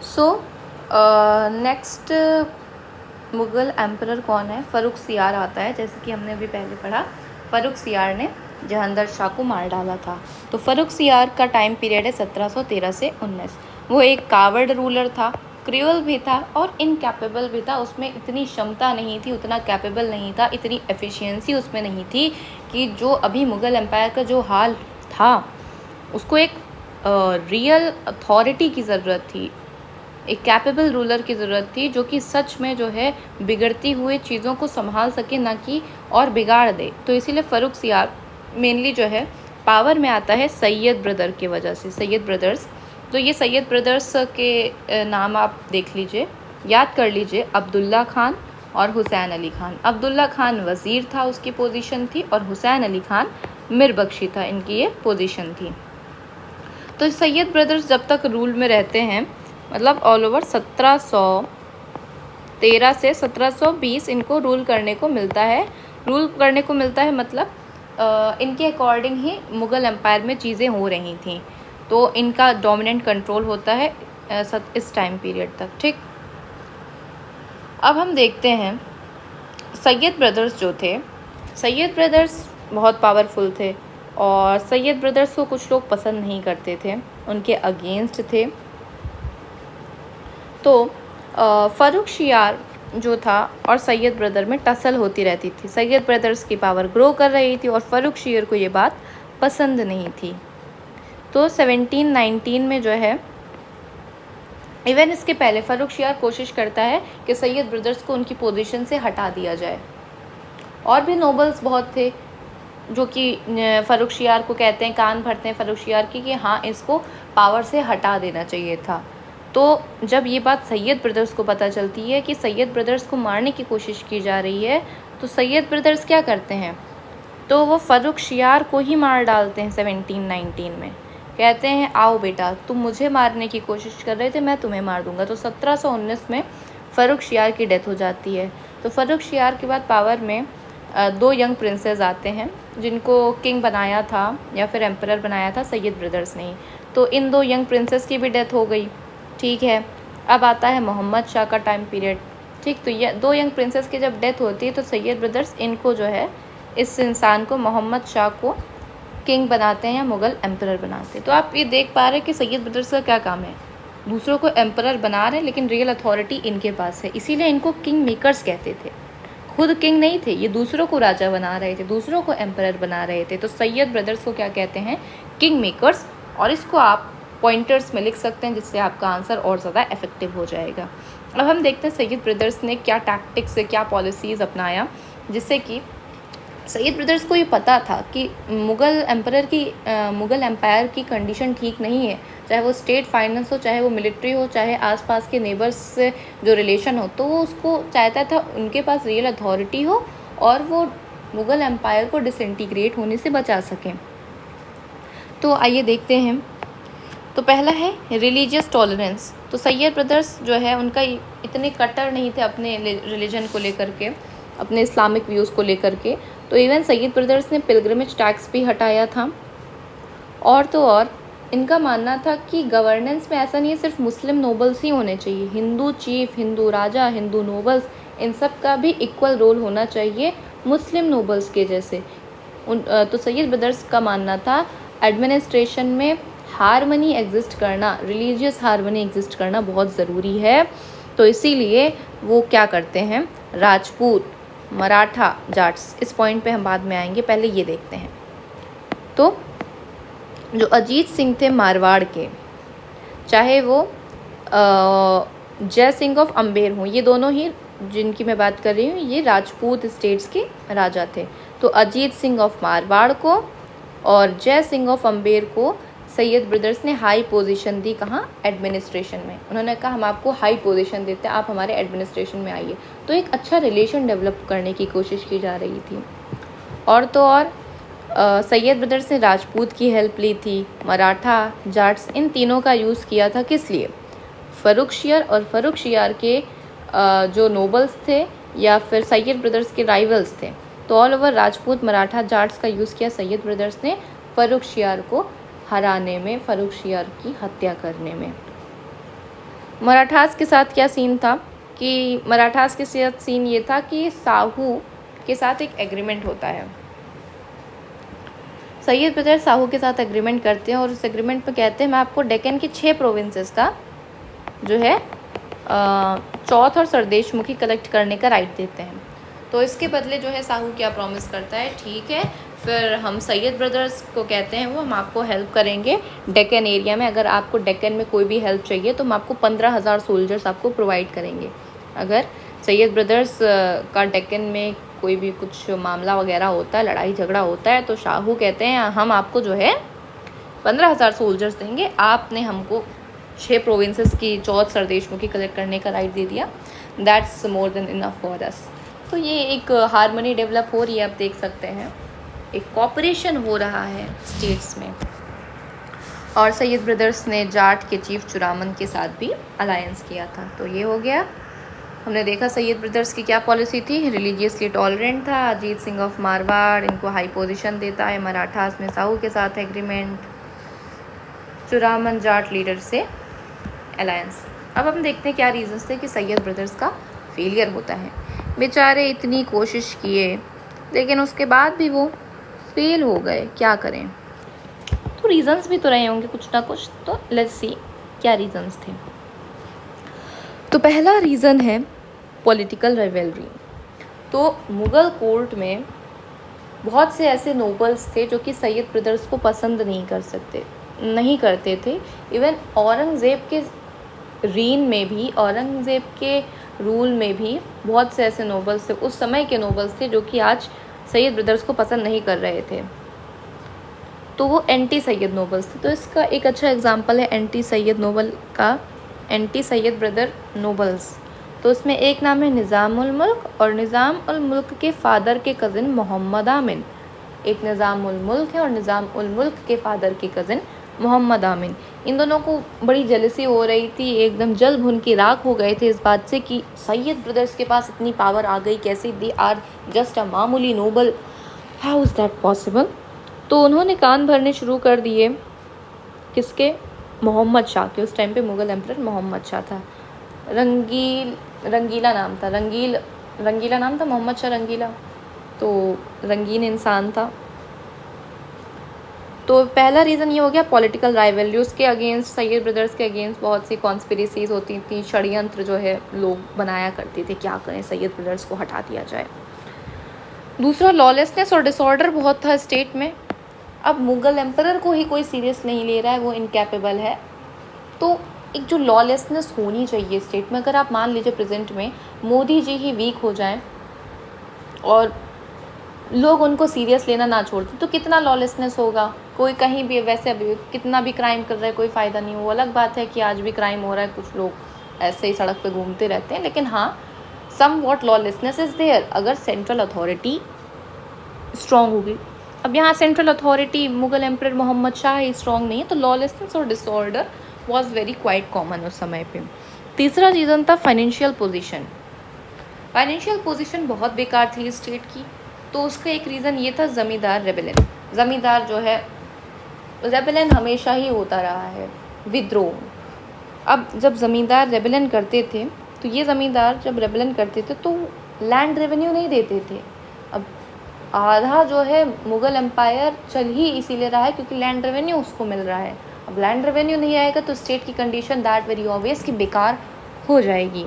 So next Mughal emperor कौन है? फ़र्रुखसियार आता है। जैसे कि हमने अभी पहले पढ़ा, फ़र्रुखसियार ने जहांगीर शाह को मार डाला था। तो फ़र्रुखसियार का टाइम पीरियड है 1713 से 19। वो एक कावर्ड रूलर था, क्रूअल भी था और इनकैपेबल भी था। उसमें इतनी क्षमता नहीं थी, उतना कैपेबल नहीं था, इतनी एफिशिएंसी उसमें नहीं थी कि जो अभी मुग़ल एम्पायर का जो हाल था, उसको एक रियल अथॉरिटी की ज़रूरत थी, एक कैपेबल रूलर की ज़रूरत थी जो कि सच में जो है बिगड़ती हुई चीज़ों को संभाल सके, ना कि और बिगाड़ दे। तो इसीलिए फ़र्रुखसियार मेनली जो है पावर में आता है सैयद ब्रदर की वजह से, सैयद ब्रदर्स। तो ये सैयद ब्रदर्स के नाम आप देख लीजिए, याद कर लीजिए, अब्दुल्ला खान और हुसैन अली खान। अब्दुल्ला खान वज़ीर था, उसकी पोजीशन थी, और हुसैन अली खान मीरबख्शी था, इनकी ये पोजीशन थी। तो सैयद ब्रदर्स जब तक रूल में रहते हैं, मतलब ऑल ओवर 1713 से 1720 इनको रूल करने को मिलता है। रूल करने को मिलता है मतलब इनके अकॉर्डिंग ही मुग़ल एम्पायर में चीज़ें हो रही थी। तो इनका डोमिनेंट कंट्रोल होता है इस टाइम पीरियड तक। ठीक, अब हम देखते हैं सैयद ब्रदर्स जो थे, सैयद ब्रदर्स बहुत पावरफुल थे और सैयद ब्रदर्स को कुछ लोग पसंद नहीं करते थे, उनके अगेंस्ट थे। तो फ़र्रुखसियार जो था और सैयद ब्रदर में टसल होती रहती थी। सैयद ब्रदर्स की पावर ग्रो कर रही थी और फ़र्रुखसियार को ये बात पसंद नहीं थी। तो 1719 में जो है, इवन इसके पहले फ़र्रुखसियार कोशिश करता है कि सैयद ब्रदर्स को उनकी पोजीशन से हटा दिया जाए। और भी नोबल्स बहुत थे जो कि फ़र्रुखसियार को कहते हैं, कान भरते हैं फ़र्रुखसियार की कि हाँ, इसको पावर से हटा देना चाहिए था। तो जब ये बात सैयद ब्रदर्स को पता चलती है कि सैयद ब्रदर्स को मारने की कोशिश की जा रही है, तो सैयद ब्रदर्स क्या करते हैं, तो वो फ़र्रुखसियार को ही मार डालते हैं 1719 में। कहते हैं आओ बेटा, तुम मुझे मारने की कोशिश कर रहे थे, मैं तुम्हें मार दूंगा। तो 1719 में फ़र्रुखसियार की डेथ हो जाती है। तो फ़र्रुखसियार के बाद पावर में 2 यंग प्रिंसेस आते हैं जिनको किंग बनाया था या फिर एम्परर बनाया था सैयद ब्रदर्स ने। तो इन 2 यंग प्रिंसेस की भी डेथ हो गई। ठीक है, अब आता है मोहम्मद शाह का टाइम पीरियड। ठीक, तो ये 2 यंग प्रिंसेस की जब डेथ होती है तो सैयद ब्रदर्स इनको जो है, इस इंसान को, मोहम्मद शाह को किंग बनाते हैं या मुग़ल एम्परर बनाते हैं। तो आप ये देख पा रहे हैं कि सैयद ब्रदर्स का क्या काम है, दूसरों को एम्परर बना रहे हैं, लेकिन रियल अथॉरिटी इनके पास है। इसीलिए इनको किंग मेकर्स कहते थे। खुद किंग नहीं थे ये, दूसरों को राजा बना रहे थे, दूसरों को एम्परर बना रहे थे। तो सैयद ब्रदर्स को क्या कहते हैं, किंग मेकर्स। और इसको आप पॉइंटर्स में लिख सकते हैं जिससे आपका आंसर और ज़्यादा इफेक्टिव हो जाएगा। अब हम देखते हैं सैयद ब्रदर्स ने क्या टैक्टिक्स से, क्या पॉलिसीज़ अपनाया, जिससे कि सैयद ब्रदर्स को ये पता था कि मुग़ल एम्पायर की कंडीशन ठीक नहीं है, चाहे वो स्टेट फाइनेंस हो, चाहे वो मिलिट्री हो, चाहे आसपास के नेबर्स से जो रिलेशन हो। तो वो उसको चाहता था उनके पास रियल अथॉरिटी हो और वो मुग़ल एम्पायर को डिसइंटीग्रेट होने से बचा सकें। तो आइए देखते हैं। तो पहला है रिलीजियस टॉलरेंस। तो सैयद ब्रदर्स जो है उनका इतने कट्टर नहीं थे अपने रिलीजन को लेकर के, अपने इस्लामिक व्यूज़ को लेकर के। तो इवन सैयद ब्रदर्स ने पिलग्रिमेज टैक्स भी हटाया था। और तो और इनका मानना था कि गवर्नेंस में ऐसा नहीं है सिर्फ मुस्लिम नोबल्स ही होने चाहिए, हिंदू चीफ, हिंदू राजा, हिंदू नोबल्स, इन सब का भी इक्वल रोल होना चाहिए मुस्लिम नोबल्स के जैसे। तो सैयद ब्रदर्स का मानना था एडमिनिस्ट्रेशन में हारमनी एग्जिस्ट करना, रिलीजियस हारमनी एग्जिस्ट करना बहुत ज़रूरी है। तो इसीलिए वो क्या करते हैं, राजपूत, मराठा, जाट्स, इस पॉइंट पे हम बाद में आएंगे, पहले ये देखते हैं। तो जो अजीत सिंह थे मारवाड़ के, चाहे वो जय सिंह ऑफ अम्बेर हों, ये दोनों ही जिनकी मैं बात कर रही हूँ ये राजपूत स्टेट्स के राजा थे। तो अजीत सिंह ऑफ मारवाड़ को और जय सिंह ऑफ अम्बेर को सैयद ब्रदर्स ने हाई पोजीशन दी। कहाँ, एडमिनिस्ट्रेशन में। उन्होंने कहा हम आपको हाई पोजीशन देते हैं, आप हमारे एडमिनिस्ट्रेशन में आइए। तो एक अच्छा रिलेशन डेवलप करने की कोशिश की जा रही थी। और तो और सैयद ब्रदर्स ने राजपूत की हेल्प ली थी, मराठा, जाट्स, इन तीनों का यूज़ किया था। किस लिए, फ़र्रुखसियार और फ़र्रुखसियार के जो नोबल्स थे या फिर सैयद ब्रदर्स के राइवल्स थे, तो ऑल ओवर राजपूत, मराठा, जाट्स का यूज़ किया सैयद ब्रदर्स ने फ़र्रुखसियार को हराने में, फ़र्रुखसियार की हत्या करने में। मराठास के साथ क्या सीन था कि मराठास के साथ सीन ये था कि साहू के साथ एक एग्रीमेंट होता है। सैयद ब्रदर साहू के साथ एग्रीमेंट करते हैं और उस एग्रीमेंट में कहते हैं मैं आपको डेक्कन की 6 प्रोविंसेस का जो है चौथ और सरदेशमुखी कलेक्ट करने का राइट देते हैं। तो इसके बदले जो है साहू क्या प्रॉमिस करता है, ठीक है फिर हम सैयद ब्रदर्स को कहते हैं वो हम आपको हेल्प करेंगे डेक्कन एरिया में, अगर आपको डेक्कन में कोई भी हेल्प चाहिए तो हम आपको 15,000 सोल्जर्स आपको प्रोवाइड करेंगे। अगर सैयद ब्रदर्स का डेक्कन में कोई भी कुछ मामला वगैरह होता है, लड़ाई झगड़ा होता है, तो शाहू कहते हैं हम आपको जो है 15,000 सोल्जर्स देंगे, आपने हमको 6 प्रोविंसेस की चौथ सरदेशमुखी कलेक्ट करने का राइट दे दिया, that's more than enough for us. तो ये एक हारमोनी डेवलप हो रही है, आप देख सकते हैं एक कॉपरेशन हो रहा है स्टेट्स में। और सैयद ब्रदर्स ने जाट के चीफ चुरामन के साथ भी अलायंस किया था। तो ये हो गया, हमने देखा सैयद ब्रदर्स की क्या पॉलिसी थी, रिलीजियसली टॉलरेंट था। अजीत सिंह ऑफ मारवाड़ इनको हाई पोजीशन देता है, मराठास में साहू के साथ एग्रीमेंट, चुरामन जाट लीडर से अलायंस। अब हम देखते हैं क्या रीजंस थे कि सैयद ब्रदर्स का फेलियर होता है। बेचारे इतनी कोशिश किए लेकिन उसके बाद भी वो फेल हो गए, क्या करें। तो रीजंस भी तो रहे होंगे कुछ ना कुछ, तो लेट्स सी क्या रीजंस थे। तो पहला रीज़न है पॉलिटिकल राइवलरी। तो मुग़ल कोर्ट में बहुत से ऐसे नोबल्स थे जो कि सैयद ब्रदर्स को पसंद नहीं करते थे। इवन औरंगज़ेब के रीन में भी, औरंगज़ेब के रूल में भी बहुत से ऐसे नोबल्स थे, उस समय के नोबल्स थे जो कि आज सैयद ब्रदर्स को पसंद नहीं कर रहे थे, तो वो एंटी सैयद नोबल्स थे। तो इसका एक अच्छा एग्जांपल है एंटी सैयद नोबल का, एंटी सैयद ब्रदर नोबल्स। तो उसमें एक नाम है निज़ाम उल मुल्क, और निज़ाम उल मुल्क के फादर के कज़िन मोहम्मद आमिन। एक निज़ाम उल मुल्क है और निज़ाम उल मुल्क के फादर के कज़िन मोहम्मद आमिन। इन दोनों को बड़ी जेलसी हो रही थी, एकदम जल भुन के राख हो गए थे इस बात से कि सैयद ब्रदर्स के पास इतनी पावर आ गई कैसे, दे आर जस्ट अ मामूली noble, how is that possible. तो उन्होंने कान भरने शुरू कर दिए, किसके, मोहम्मद शाह के। उस टाइम पे मुग़ल एम्परर मोहम्मद शाह था, रंगीला नाम था, रंगीला नाम था मोहम्मद शाह रंगीला, तो रंगीन इंसान था। तो पहला रीज़न ये हो गया पॉलिटिकल राइवलरी, उसके अगेंस्ट, सैयद ब्रदर्स के अगेंस्ट बहुत सी कॉन्स्पिरेसीज होती थी, षड्यंत्र जो है लोग बनाया करते थे, क्या करें सैयद ब्रदर्स को हटा दिया जाए। दूसरा लॉलेसनेस और डिसऑर्डर बहुत था स्टेट में। अब मुग़ल एम्परर को ही कोई सीरियस नहीं ले रहा है, वो इनकैपेबल है, तो एक जो लॉलेसनेस होनी चाहिए स्टेट में, अगर आप मान लीजिए प्रेजेंट में मोदी जी ही वीक हो जाएं और लोग उनको सीरियस लेना ना छोड़ते तो कितना लॉलेसनेस होगा। कोई कहीं भी, वैसे अभी कितना भी क्राइम कर रहा है कोई फ़ायदा नहीं। वो अलग बात है कि आज भी क्राइम हो रहा है, कुछ लोग ऐसे ही सड़क पे घूमते रहते हैं, लेकिन हाँ some what lawlessness is there अगर सेंट्रल अथॉरिटी स्ट्रॉन्ग होगी। अब यहाँ central authority Mughal emperor Mohammad Shah ही स्ट्रॉन्ग नहीं है, तो लॉलेसनेस और disorder was very quite common उस समय पे। तीसरा रीज़न था फाइनेंशियल पोजीशन। फाइनेंशियल पोजीशन बहुत बेकार थी स्टेट की, तो उसका एक रीज़न ये था ज़मींदार रेबेलियन। ज़मींदार जो है, रेबेलियन हमेशा ही होता रहा है, विद्रोह। अब जब ज़मींदार रेबेलियन करते थे, तो ये ज़मींदार जब रेबेलियन करते थे तो लैंड रेवेन्यू नहीं देते थे। अब आधा जो है मुग़ल एम्पायर चल ही इसीलिए रहा है क्योंकि लैंड रेवेन्यू उसको मिल रहा है। अब लैंड रेवेन्यू नहीं आएगा तो स्टेट की कंडीशन दैट वेरी ऑब्वियस कि बेकार हो जाएगी,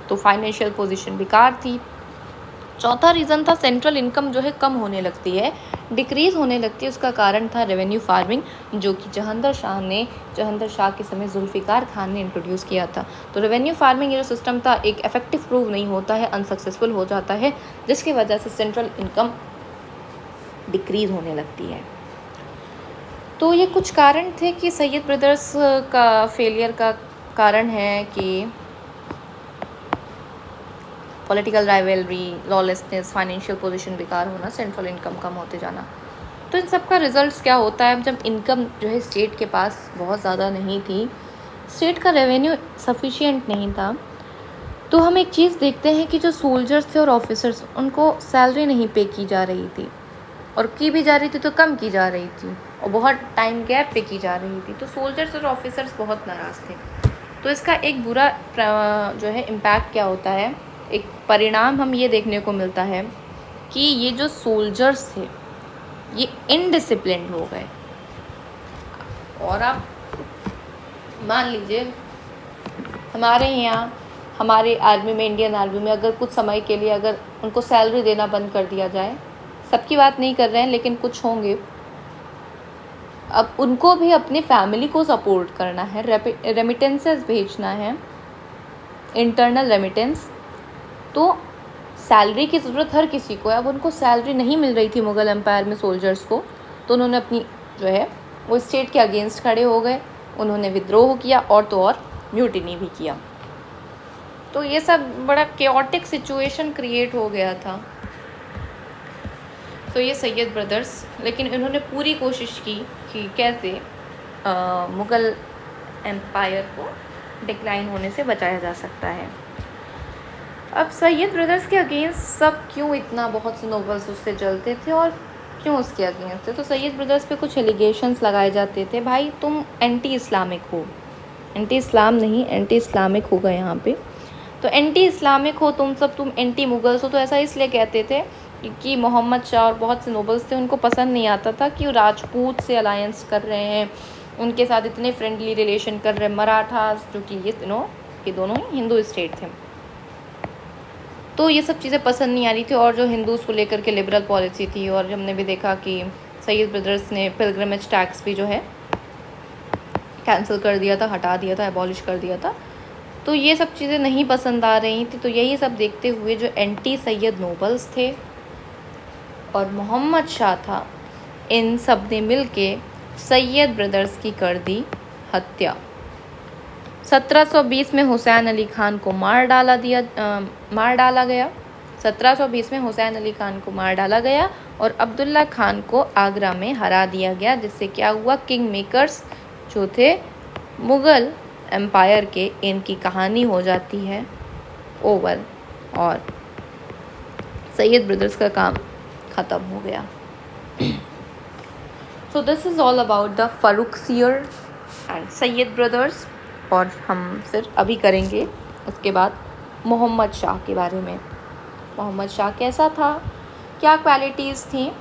तो फाइनेंशियल पोजीशन बेकार थी। चौथा रीज़न था सेंट्रल इनकम जो है कम होने लगती है, डिक्रीज़ होने लगती है। उसका कारण था रेवेन्यू फार्मिंग, जो कि जहांगीर शाह के समय जुल्फ़िकार खान ने इंट्रोड्यूस किया था। तो रेवेन्यू फार्मिंग ये जो सिस्टम था एक इफेक्टिव प्रूव नहीं होता है, अनसक्सेसफुल हो जाता है, जिसकी वजह से सेंट्रल इनकम डिक्रीज़ होने लगती है। तो ये कुछ कारण थे कि सैयद ब्रदर्स का फेलियर का कारण है कि political rivalry, lawlessness, financial position बेकार होना, सेंट्रल इनकम कम होते जाना। तो इन सब का रिजल्ट्स क्या होता है, जब इनकम जो है स्टेट के पास बहुत ज़्यादा नहीं थी, स्टेट का रेवेन्यू सफिशिएंट नहीं था, तो हम एक चीज़ देखते हैं कि जो सोल्जर्स थे और ऑफिसर्स, उनको सैलरी नहीं पे की जा रही थी, और की भी जा रही थी तो कम की जा रही थी, और बहुत टाइम गैप पे की जा रही थी। तो सोल्जर्स और ऑफिसर्स बहुत नाराज़ थे। तो इसका एक बुरा जो है इम्पैक्ट क्या होता है, एक परिणाम हम ये देखने को मिलता है कि ये जो सोल्जर्स थे ये इनडिसिप्लिन्ड हो गए। और आप मान लीजिए हमारे यहाँ हमारे आर्मी में, इंडियन आर्मी में अगर कुछ समय के लिए अगर उनको सैलरी देना बंद कर दिया जाए, सबकी बात नहीं कर रहे हैं लेकिन कुछ होंगे, अब उनको भी अपनी फैमिली को सपोर्ट करना है, रेमिटेंसेस भेजना है, इंटरनल रेमिटेंस, तो सैलरी की ज़रूरत हर किसी को है। अब उनको सैलरी नहीं मिल रही थी मुग़ल एम्पायर में सोल्जर्स को, तो उन्होंने अपनी जो है वो स्टेट के अगेंस्ट खड़े हो गए, उन्होंने विद्रोह किया और तो और म्यूटिनी भी किया। तो ये सब बड़ा केओटिक सिचुएशन क्रिएट हो गया था। तो ये सैयद ब्रदर्स, लेकिन इन्होंने पूरी कोशिश की कि कैसे मुग़ल एम्पायर को डिक्लाइन होने से बचाया जा सकता है। अब सैयद ब्रदर्स के अगेंस्ट सब क्यों इतना, बहुत से नोवेल्स उससे जलते थे और क्यों उसके अगेंस्ट थे? तो सैयद ब्रदर्स पे कुछ एलिगेशंस लगाए जाते थे, भाई तुम एंटी इस्लामिक हो, एंटी इस्लाम नहीं एंटी इस्लामिक होगा यहाँ पे, तो एंटी इस्लामिक हो तुम सब, तुम एंटी मुगल्स हो। तो ऐसा इसलिए कहते थे कि मोहम्मद शाह और बहुत से नोबल्स थे, उनको पसंद नहीं आता था कि वो राजपूत से अलायंस कर रहे हैं, उनके साथ इतने फ्रेंडली रिलेशन कर रहे हैं मराठास, जो कि ये दोनों ही हिंदू स्टेट थे। तो ये सब चीज़ें पसंद नहीं आ रही थी, और जो हिंदूज़ को लेकर के लिबरल पॉलिसी थी, और हमने भी देखा कि सैयद ब्रदर्स ने पिलग्रिमेज टैक्स भी जो है कैंसिल कर दिया था, हटा दिया था, एबॉलिश कर दिया था। तो ये सब चीज़ें नहीं पसंद आ रही थी। तो यही सब देखते हुए जो एंटी सैयद नोबल्स थे और मोहम्मद शाह था, इन सब ने मिल के सैयद ब्रदर्स की कर दी हत्या। 1720 में हुसैन अली खान को मार डाला गया। 1720 में हुसैन अली खान को मार डाला गया और अब्दुल्ला खान को आगरा में हरा दिया गया, जिससे क्या हुआ, किंग मेकर्स जो थे मुग़ल एम्पायर के, इनकी कहानी हो जाती है ओवर और सैयद ब्रदर्स का काम ख़त्म हो गया। So this is all about the Farrukhsiyar and Syed brothers. और हम फिर अभी करेंगे उसके बाद मोहम्मद शाह के बारे में। मोहम्मद शाह कैसा था, क्या क्वालिटीज़ थी,